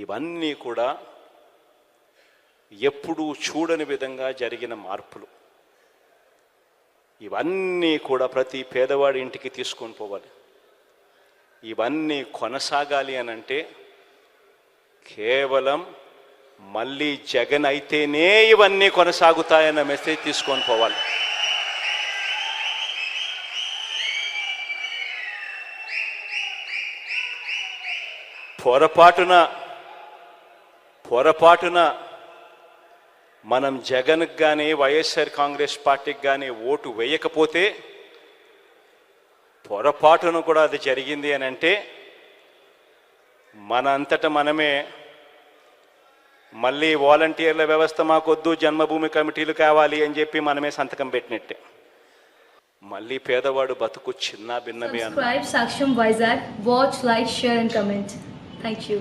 ఇవన్నీ కూడా ఎప్పుడూ చూడని విధంగా జరిగిన మార్పులు. ఇవన్నీ కూడా ప్రతి పేదవాడి ఇంటికి తీసుకొని పోవాలి. ఇవన్నీ కొనసాగాలి అనంటే కేవలం మళ్ళీ జగన్ అయితేనే ఇవన్నీ కొనసాగుతాయన్న మెసేజ్ తీసుకొని పోవాలి. పొరపాటున మనం జగన్కి కానీ వైఎస్ఆర్ కాంగ్రెస్ పార్టీకి కానీ ఓటు వేయకపోతే పొరపాటును కూడా అది జరిగింది అని అంటే మన అంతటా మనమే మళ్ళీ వాలంటీర్ల వ్యవస్థ మాకొద్దు, జన్మభూమి కమిటీలు కావాలి అని చెప్పి మనమే సంతకం పెట్టినట్టే. మళ్ళీ పేదవాడు బతుకు చిన్న భిన్నమే. Subscribe Saksham Vizag. Watch, like, share and comment. Thank you.